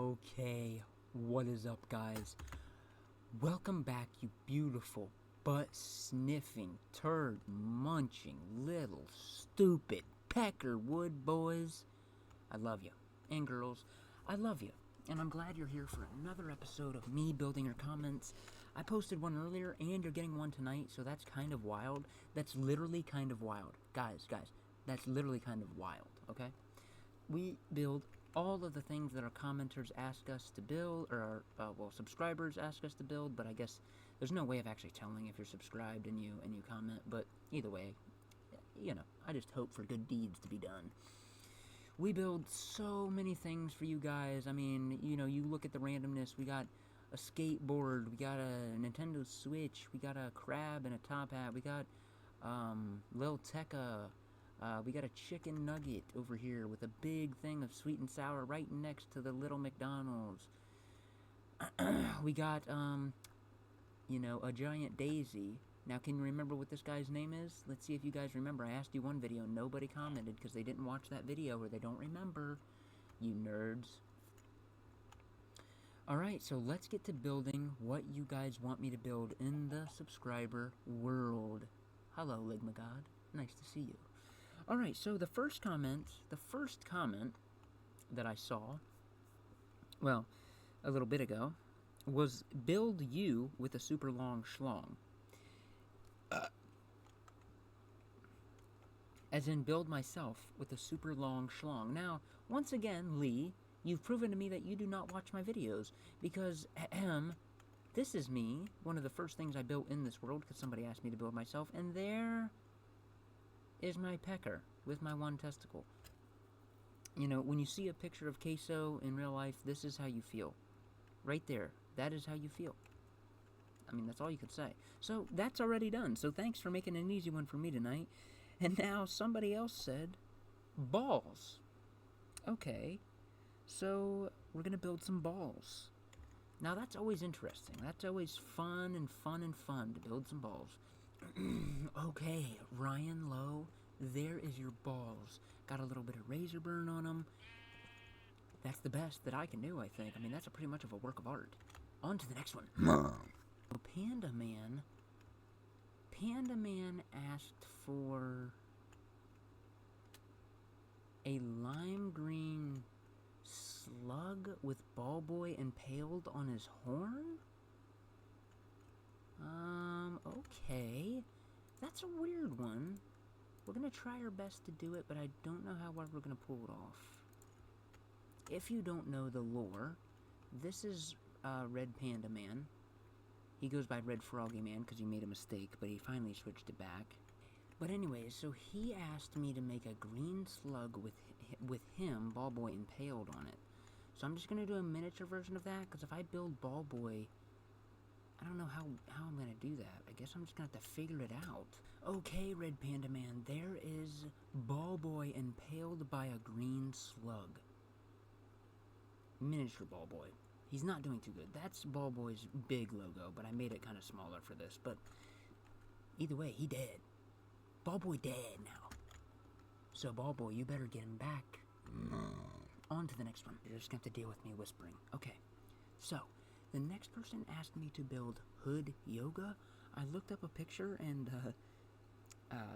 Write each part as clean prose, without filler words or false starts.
Okay, what is up, guys? Welcome back, you beautiful, butt-sniffing, turd-munching, little, stupid Peckerwood boys. I love you. And girls, I love you. And I'm glad you're here for another episode of me building your comments. I posted one earlier, and you're getting one tonight, so that's kind of wild. That's literally kind of wild. Guys, that's literally kind of wild, okay? We build all of the things that our commenters ask us to build, or our, subscribers ask us to build, but I guess there's no way of actually telling if you're subscribed and you comment, but either way, you know, I just hope for good deeds to be done. We build so many things for you guys. I mean, you know, you look at the randomness. We got a skateboard, we got a Nintendo Switch, we got a crab and a top hat, we got Lil Tekka, we got a chicken nugget over here with a big thing of sweet and sour right next to the little McDonald's. We got, you know, a giant daisy. Now, can you remember what this guy's name is? Let's see if you guys remember. I asked you one video, and nobody commented because they didn't watch that video or they don't remember. You nerds. Alright, so let's get to building what you guys want me to build in the subscriber world. Hello, Ligma God. Nice to see you. Alright, so the first comment that I saw, well, a little bit ago, was build you with a super long schlong. As in build myself with a super long schlong. Now, once again, Lee, you've proven to me that you do not watch my videos, because, this is me, one of the first things I built in this world, because somebody asked me to build myself, and there is my pecker with my one testicle. You know, when you see a picture of Queso in real life, this is how you feel. Right there. That is how you feel. I mean, that's all you could say. So, that's already done. So, thanks for making an easy one for me tonight. And now, somebody else said, balls. Okay. So, we're going to build some balls. Now, that's always interesting. That's always fun to build some balls. Okay, Ryan Lowe, there is your balls. Got a little bit of razor burn on them. That's the best that I can do, I think. I mean, that's pretty much of a work of art. On to the next one. Panda Man asked for a lime green slug with ball boy impaled on his horn? Okay. That's a weird one. We're gonna try our best to do it, but I don't know how we're gonna pull it off. If you don't know the lore, this is Red Panda Man. He goes by Red Froggy Man because he made a mistake, but he finally switched it back. But anyways, so he asked me to make a green slug with him, Ball Boy, impaled on it. So I'm just gonna do a miniature version of that, because if I build Ball Boy, I don't know how I'm gonna do that. I guess I'm just gonna have to figure it out. Okay, Red Panda Man, there is Ball Boy impaled by a green slug. Miniature Ball Boy. He's not doing too good. That's Ball Boy's big logo, but I made it kind of smaller for this. But either way, he dead. Ball Boy dead now. So Ball Boy, you better get him back. On to the next one. You're just gonna have to deal with me whispering. Okay, so the next person asked me to build hood yoga. I looked up a picture and,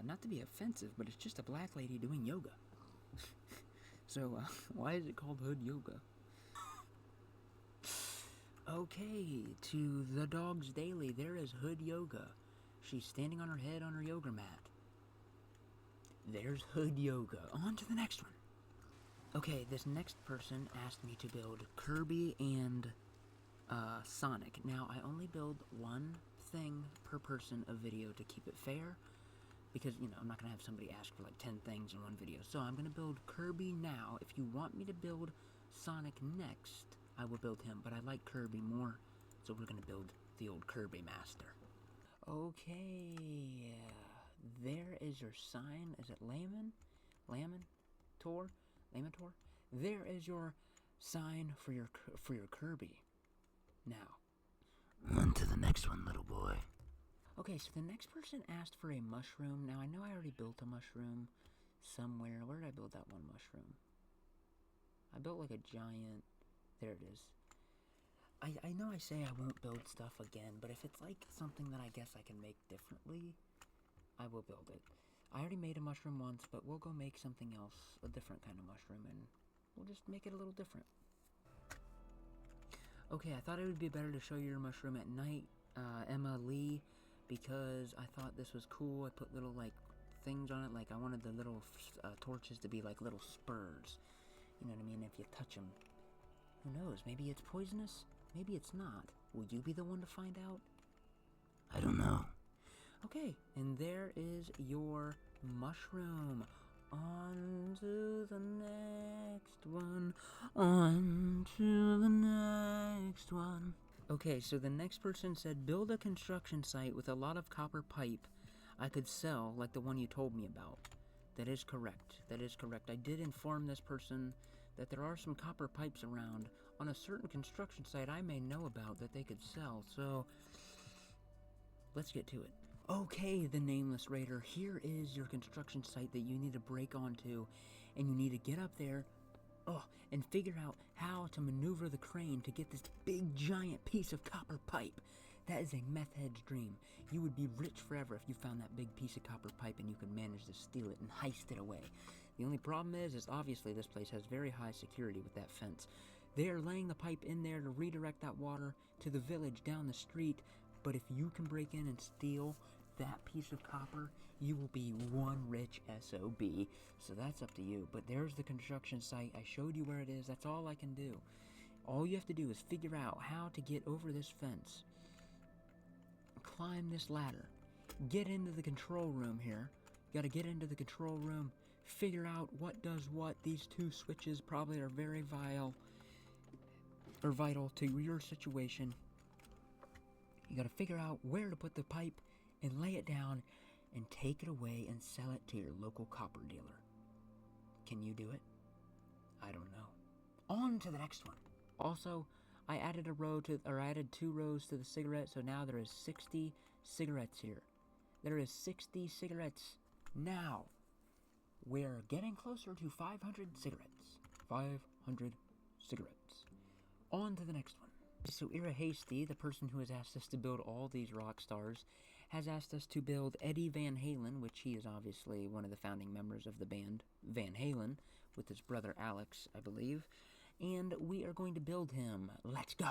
not to be offensive, but it's just a black lady doing yoga. So, why is it called hood yoga? Okay, to the Dogs Daily, there is hood yoga. She's standing on her head on her yoga mat. There's hood yoga. On to the next one. Okay, this next person asked me to build Kirby and Sonic. Now, I only build one thing per person a video to keep it fair, because, you know, I'm not going to have somebody ask for like 10 things in one video. So I'm going to build Kirby now. If you want me to build Sonic next, I will build him, but I like Kirby more, so we're going to build the old Kirby Master. Okay, there is your sign. Is it Lamentor? There is your sign for your Kirby. Now, on to the next one, little boy. Okay, so the next person asked for a mushroom. Now, I know I already built a mushroom somewhere. Where did I build that one mushroom? I built like a giant there it is. I know I say I won't build stuff again, but if it's like something that I guess I can make differently, I will build it. I already made a mushroom once, but we'll go make something else, a different kind of mushroom, and we'll just make it a little different. Okay, I thought it would be better to show you your mushroom at night, Emma Lee, because I thought this was cool. I put little, like, things on it, like I wanted the little torches to be like little spurs. You know what I mean? If you touch them, who knows? Maybe it's poisonous? Maybe it's not. Will you be the one to find out? I don't know. Okay, and there is your mushroom. On to the next one. On to the next one. Okay, so the next person said, build a construction site with a lot of copper pipe I could sell, like the one you told me about. That is correct. That is correct. I did inform this person that there are some copper pipes around on a certain construction site I may know about that they could sell, so let's get to it. Okay, the Nameless Raider, here is your construction site that you need to break onto, and you need to get up there, and figure out how to maneuver the crane to get this big giant piece of copper pipe. That is a meth head's dream. You would be rich forever if you found that big piece of copper pipe and you could manage to steal it and heist it away. The only problem is obviously this place has very high security with that fence. They are laying the pipe in there to redirect that water to the village down the street, but if you can break in and steal that piece of copper, you will be one rich SOB. So that's up to you. But there's the construction site. I showed you where it is. That's all I can do. All you have to do is figure out how to get over this fence, climb this ladder, get into the control room here. You gotta get into the control room, figure out what does what. These two switches probably are very vital to your situation. You gotta figure out where to put the pipe and lay it down and take it away and sell it to your local copper dealer. Can you do it? I don't know. On to the next one. Also, I added added 2 rows to the cigarette, so now there is 60 cigarettes here. There is 60 cigarettes. Now, we're getting closer to 500 cigarettes. 500 cigarettes. On to the next one. So Ira Hasty, the person who has asked us to build all these rock stars, has asked us to build Eddie Van Halen, which he is obviously one of the founding members of the band Van Halen, with his brother Alex, I believe. And we are going to build him. Let's go!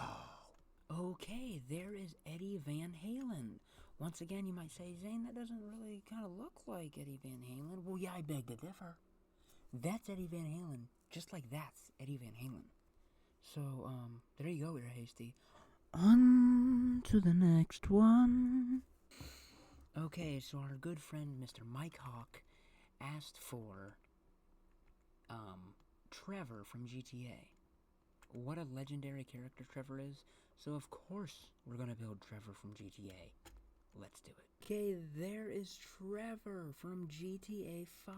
Okay, there is Eddie Van Halen. Once again, you might say, Zane, that doesn't really kind of look like Eddie Van Halen. Well, yeah, I beg to differ. That's Eddie Van Halen, just like that's Eddie Van Halen. So, there you go, Ira Hasty. On to the next one. Okay, so our good friend Mr. Mike Hawk asked for, Trevor from GTA. What a legendary character Trevor is. So of course we're gonna build Trevor from GTA. Let's do it. Okay, there is Trevor from GTA 5.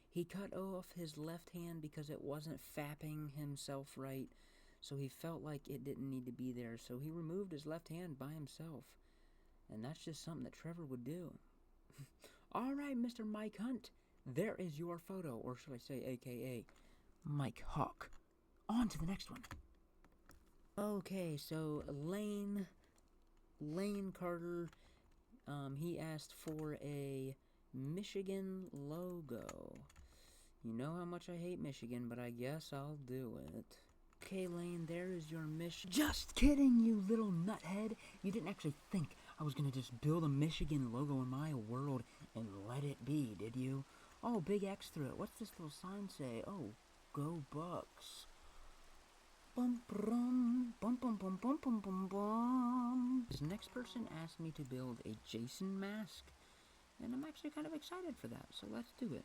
He cut off his left hand because it wasn't fapping himself right, so he felt like it didn't need to be there, so he removed his left hand by himself. And that's just something that Trevor would do. Alright, Mr. Mike Hunt, there is your photo, or should I say AKA Mike Hawk. On to the next one. Okay, so Lane Carter, he asked for a Michigan logo. You know how much I hate Michigan, but I guess I'll do it. Okay, Lane, there is your Just kidding, you little nuthead. You didn't actually think I was gonna just build a Michigan logo in my world and let it be, did you? Oh, big X through it. What's this little sign say? Oh, go Bucks. Bum bum bum bum bum bum bum bum bum. This next person asked me to build a Jason mask, and I'm actually kind of excited for that, so let's do it.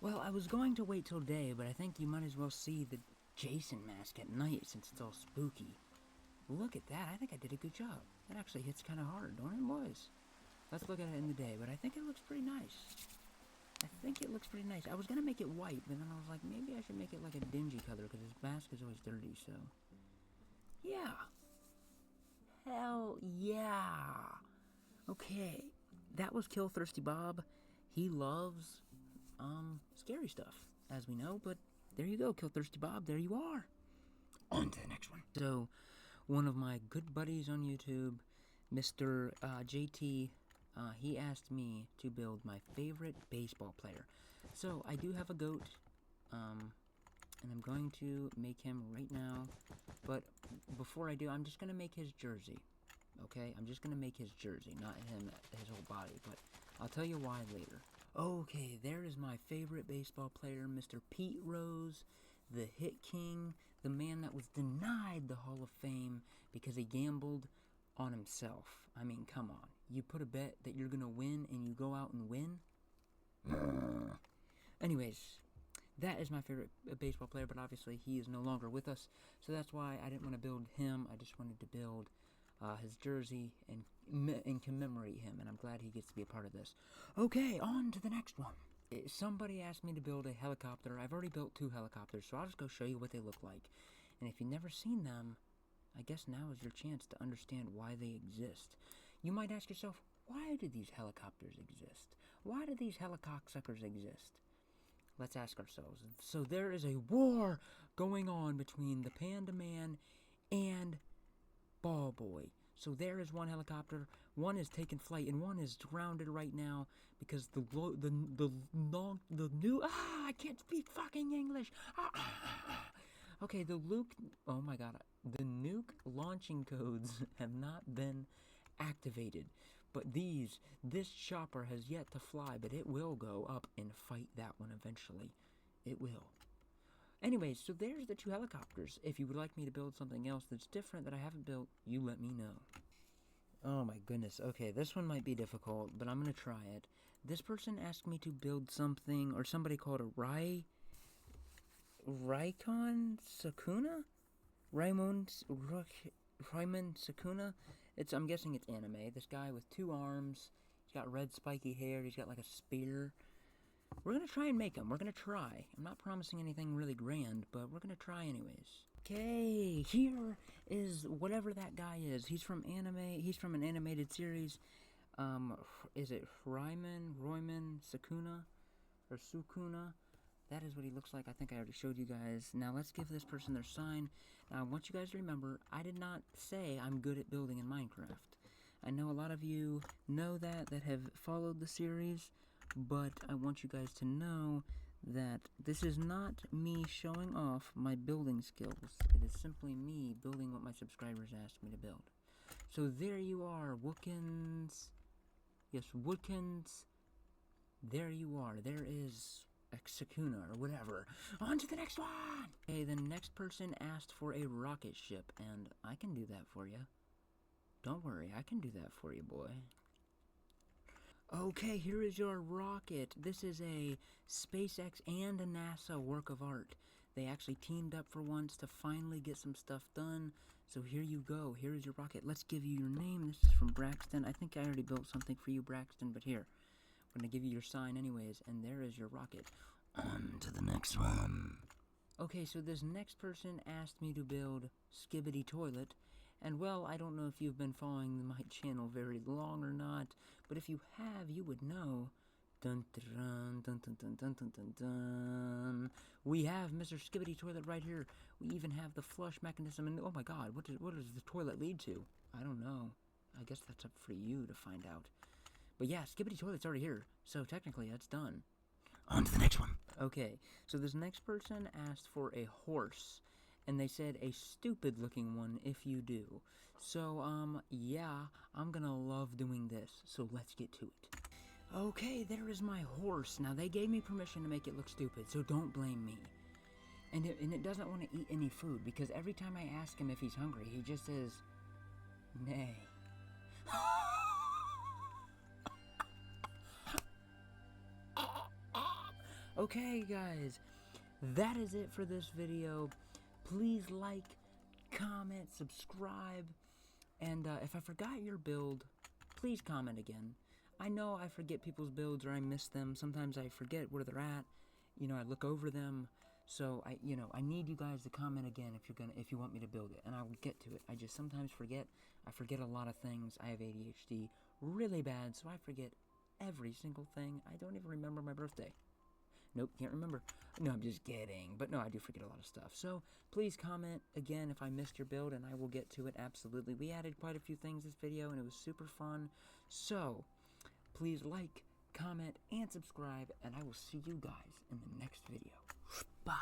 Well, I was going to wait till day, but I think you might as well see the Jason mask at night since it's all spooky. Look at that, I think I did a good job. That actually hits kind of hard, don't it, boys? Let's look at it in the day, but I think it looks pretty nice. I was going to make it white, but then I was like, maybe I should make it like a dingy color, because his mask is always dirty, so... Yeah. Hell yeah. Okay, that was Kill Thirsty Bob. He loves, scary stuff, as we know, but there you go, Kill Thirsty Bob, there you are. On to the next one. So, one of my good buddies on YouTube, Mr. JT, he asked me to build my favorite baseball player. So, I do have a goat, and I'm going to make him right now. But before I do, I'm just going to make his jersey. Okay? I'm just going to make his jersey, not him, his whole body. But I'll tell you why later. Okay, there is my favorite baseball player, Mr. Pete Rose, the Hit King, the man that was denied the Hall of Fame because he gambled on himself. I mean, come on. You put a bet that you're going to win and you go out and win? Anyways, that is my favorite baseball player, but obviously he is no longer with us, so that's why I didn't want to build him. I just wanted to build his jersey and commemorate him, and I'm glad he gets to be a part of this. Okay, on to the next one. Somebody asked me to build a helicopter. I've already built 2 helicopters, so I'll just go show you what they look like. And if you've never seen them, I guess now is your chance to understand why they exist. You might ask yourself, why do these helicopters exist? Why do these helicocksuckers exist? Let's ask ourselves. So there is a war going on between the Panda Man and Ball Boy. So there is one helicopter. One is taking flight, and one is grounded right now because the new I can't speak fucking English. Okay, oh my god, the nuke launching codes have not been activated. But this chopper has yet to fly, but it will go up and fight that one eventually. It will. Anyways, so there's the 2 helicopters. If you would like me to build something else that's different that I haven't built, you let me know. Oh my goodness. Okay, this one might be difficult, but I'm going to try it. This person asked me to build something, or somebody called a Raikon Sakuna? Raimon Sakuna? I'm guessing it's anime. This guy with 2 arms. He's got red spiky hair. He's got like a spear. We're going to try and make him. We're going to try. I'm not promising anything really grand, but we're going to try anyways. Okay, here is whatever that guy is. He's from anime. He's from an animated series. Is it Royman Sakuna? Or Sukuna? That is what he looks like. I think I already showed you guys. Now, let's give this person their sign. Now, I want you guys to remember, I did not say I'm good at building in Minecraft. I know a lot of you know that have followed the series, but I want you guys to know that this is not me showing off my building skills. It is simply me building what my subscribers asked me to build. So there you are, Wookins. Yes, Wookins. There you are. There is Sakuna, or whatever. On to the next one! Okay, the next person asked for a rocket ship, and I can do that for you. Don't worry, I can do that for you, boy. Okay, here is your rocket. This is a SpaceX and a NASA work of art. They actually teamed up for once to finally get some stuff done. So here you go. Here is your rocket. Let's give you your name. This is from Braxton. I think I already built something for you, Braxton, but here. I'm going to give you your sign anyways, and there is your rocket. On to the next one. Okay, so this next person asked me to build Skibbity Toilet, and well, I don't know if you've been following my channel very long or not, but if you have, you would know. Dun dun dun dun dun dun dun dun dun. We have Mr. Skibbity Toilet right here. We even have the flush mechanism, and oh my god, what does the toilet lead to? I don't know. I guess that's up for you to find out. But yeah, Skibbity Toilet's already here, so technically that's done. On to the next one. Okay, so this next person asked for a horse, and they said a stupid looking one if you do. So, yeah, I'm gonna love doing this, so let's get to it. Okay, there is my horse. Now, they gave me permission to make it look stupid, so don't blame me. And it doesn't want to eat any food, because every time I ask him if he's hungry, he just says, nay. Okay, guys, that is it for this video. Please like, comment, subscribe, and if I forgot your build, please comment again. I know I forget people's builds or I miss them. Sometimes I forget where they're at. You know, I look over them. So I need you guys to comment again if you want me to build it, and I will get to it. I just sometimes forget. I forget a lot of things. I have ADHD really bad, so I forget every single thing. I don't even remember my birthday. Nope, can't remember. No, I'm just kidding. But no, I do forget a lot of stuff. So please comment again if I missed your build, and I will get to it absolutely. We added quite a few things this video, and it was super fun. So please like, comment, and subscribe, and I will see you guys in the next video. Bye.